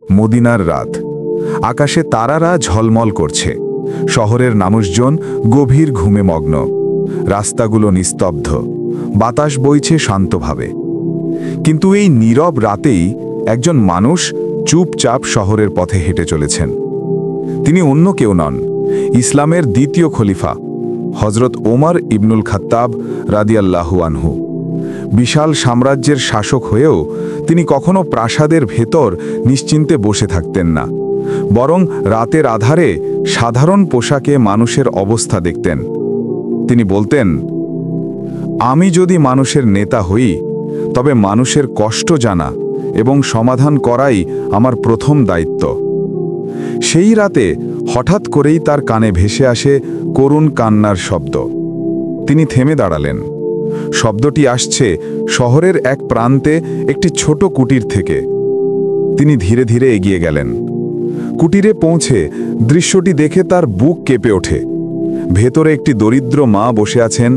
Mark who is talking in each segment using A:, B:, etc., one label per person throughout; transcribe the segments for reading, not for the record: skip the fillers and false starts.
A: মদিনার রাত। আকাশে তারারা ঝলমল করছে। শহরের মানুষজন গভীর ঘুমে মগ্ন। রাস্তাগুলো নিস্তব্ধ, বাতাস বইছে শান্তভাবে। কিন্তু এই নীরব রাতেই একজন মানুষ চুপচাপ শহরের পথে হেঁটে চলেছেন। তিনি অন্য কেউ নন, ইসলামের দ্বিতীয় খলিফা হজরত ওমর ইবনুল খাত্তাব রাদিয়াল্লাহু আনহু। বিশাল সাম্রাজ্যের শাসক হয়েও তিনি কখনো প্রাসাদের ভেতর নিশ্চিন্তে বসে থাকতেন না, বরং রাতের আধারে সাধারণ পোশাকে মানুষের অবস্থা দেখতেন। তিনি বলতেন, আমি যদি মানুষের নেতা হই, তবে মানুষের কষ্ট জানা এবং সমাধান করাই আমার প্রথম দায়িত্ব। সেই রাতে হঠাৎ করেই তার কানে ভেসে আসে করুণ কান্নার শব্দ। তিনি থেমে দাঁড়ালেন। শব্দটি আসছে শহরের এক প্রান্তে একটি ছোট কুটির থেকে। তিনি ধীরে ধীরে এগিয়ে গেলেন। কুটিরে পৌঁছে দৃশ্যটি দেখে তার বুক কেঁপে ওঠে। ভেতরে একটি দরিদ্র মা বসে আছেন,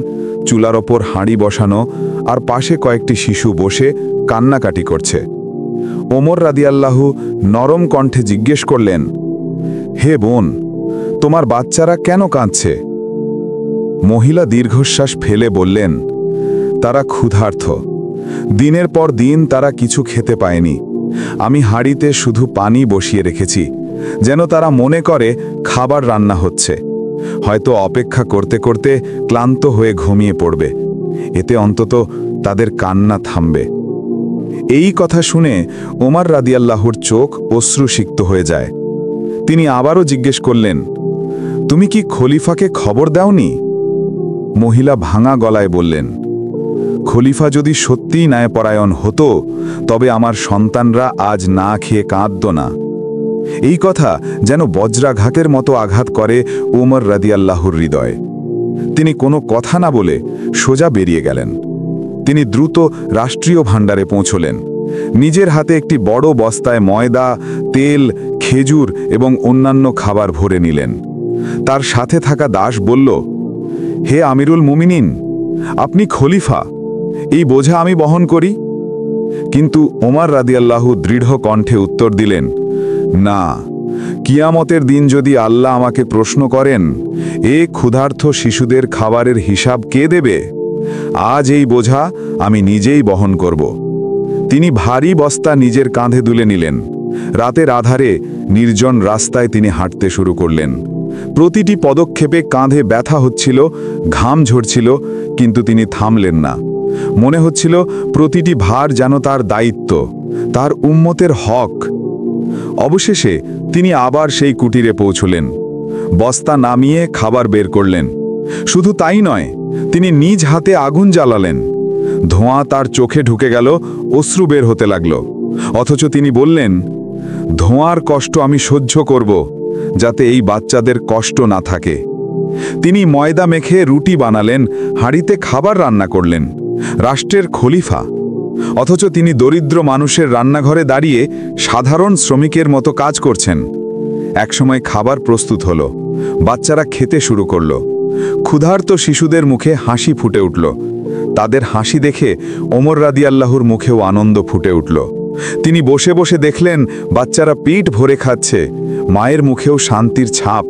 A: চুলার ওপর হাঁড়ি বসানো, আর পাশে কয়েকটি শিশু বসে কান্নাকাটি করছে। ওমর রাদিয়াল্লাহু নরম কণ্ঠে জিজ্ঞেস করলেন, হে বোন, তোমার বাচ্চারা কেন কাঁদছে? মহিলা দীর্ঘশ্বাস ফেলে বললেন, তারা ক্ষুধার্ত। দিনের পর দিন তারা কিছু খেতে পায়নি। আমি হাঁড়িতে শুধু পানি বসিয়ে রেখেছি, যেন তারা মনে করে খাবার রান্না হচ্ছে। হয়তো অপেক্ষা করতে করতে ক্লান্ত হয়ে ঘুমিয়ে পড়বে। এতে অন্তত তাদের কান্না থামবে। এই কথা শুনে ওমর রাদিয়াল্লাহুর চোখ অশ্রুসিক্ত হয়ে যায়। তিনি আবারও জিজ্ঞেস করলেন, তুমি কি খলিফাকে খবর দাওনি? মহিলা ভাঙা গলায় বললেন, খলিফা যদি সত্যিই ন্যায়পরায়ণ হতো, তবে আমার সন্তানরা আজ না খেয়ে কাঁদত না। এই কথা যেন বজ্রাঘাতের মতো আঘাত করে ওমর রাদিয়াল্লাহুর হৃদয়ে। তিনি কোনো কথা না বলে সোজা বেরিয়ে গেলেন। তিনি দ্রুত রাষ্ট্রীয় ভাণ্ডারে পৌঁছলেন। নিজের হাতে একটি বড় বস্তায় ময়দা, তেল, খেজুর এবং অন্যান্য খাবার ভরে নিলেন। তার সাথে থাকা দাস বলল, হে আমিরুল মুমিনিন, আপনি খলিফা, এই বোঝা আমি বহন করি। কিন্তু ওমর রাদিয়াল্লাহু দৃঢ় কণ্ঠে উত্তর দিলেন, না, কিয়ামতের দিন যদি আল্লাহ আমাকে প্রশ্ন করেন, এ ক্ষুধার্ত শিশুদের খাবারের হিসাব কে দেবে? আজ এই বোঝা আমি নিজেই বহন করব। তিনি ভারী বস্তা নিজের কাঁধে তুলে নিলেন। রাতের আধারে নির্জন রাস্তায় তিনি হাঁটতে শুরু করলেন। প্রতিটি পদক্ষেপে কাঁধে ব্যথা হচ্ছিল, ঘাম ঝরছিল, কিন্তু তিনি থামলেন না। মনে হচ্ছিল প্রতিটি ভার যেন তার দায়িত্ব, তার উম্মতের হক। অবশেষে তিনি আবার সেই কুটিরে পৌঁছলেন। বস্তা নামিয়ে খাবার বের করলেন। শুধু তাই নয়, তিনি নিজ হাতে আগুন জ্বালালেন। ধোঁয়া তার চোখে ঢুকে গেল, অশ্রু বের হতে লাগল। অথচ তিনি বললেন, ধোঁয়ার কষ্ট আমি সহ্য করব, যাতে এই বাচ্চাদের কষ্ট না থাকে। তিনি ময়দা মেখে রুটি বানালেন, হাঁড়িতে খাবার রান্না করলেন। রাষ্ট্রের খলিফা, অথচ তিনি দরিদ্র মানুষের রান্নাঘরে দাঁড়িয়ে সাধারণ শ্রমিকের মতো কাজ করছেন। একসময় খাবার প্রস্তুত হলো, বাচ্চারা খেতে শুরু করল। ক্ষুধার্ত শিশুদের মুখে হাসি ফুটে উঠল। তাদের হাসি দেখে ওমর রাদিয়াল্লাহুর মুখেও আনন্দ ফুটে উঠল। তিনি বসে বসে দেখলেন বাচ্চারা পেট ভরে খাচ্ছে, মায়ের মুখেও শান্তির ছাপ।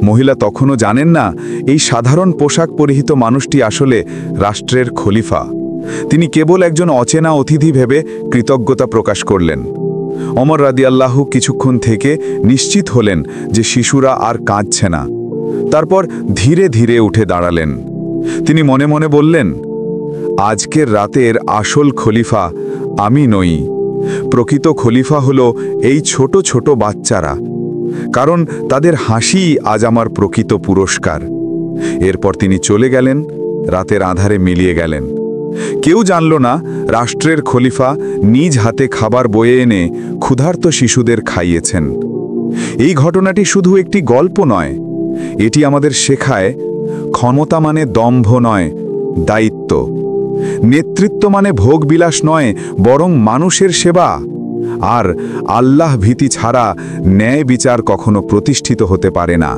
A: মহিলা তখনও জানেন না এই সাধারণ পোশাক পরিহিত মানুষটি আসলে রাষ্ট্রের খলিফা। তিনি কেবল একজন অচেনা অতিথি ভেবে কৃতজ্ঞতা প্রকাশ করলেন। ওমর রাদিয়াল্লাহু কিছুক্ষণ থেকে নিশ্চিত হলেন যে শিশুরা আর কাঁদছে না। তারপর ধীরে ধীরে উঠে দাঁড়ালেন। তিনি মনে মনে বললেন, আজকের রাতের আসল খলিফা আমি নই। প্রকৃত খলিফা হলো এই ছোট ছোট বাচ্চারা, কারণ তাদের হাসি আজ আমার প্রকৃত পুরস্কার। এরপর তিনি চলে গেলেন, রাতের আধারে মিলিয়ে গেলেন। কেউ জানল না রাষ্ট্রের খলিফা নিজ হাতে খাবার বয়ে এনে ক্ষুধার্ত শিশুদের খাইয়েছেন। এই ঘটনাটি শুধু একটি গল্প নয়, এটি আমাদের শেখায় ক্ষমতা মানে দম্ভ নয়, দায়িত্ব। নেতৃত্ব মানে ভোগবিলাস নয়, বরং মানুষের সেবা। আর আল্লাহ ভীতি ছাড়া ন্যায় বিচার কখনো প্রতিষ্ঠিত হতে পারে না।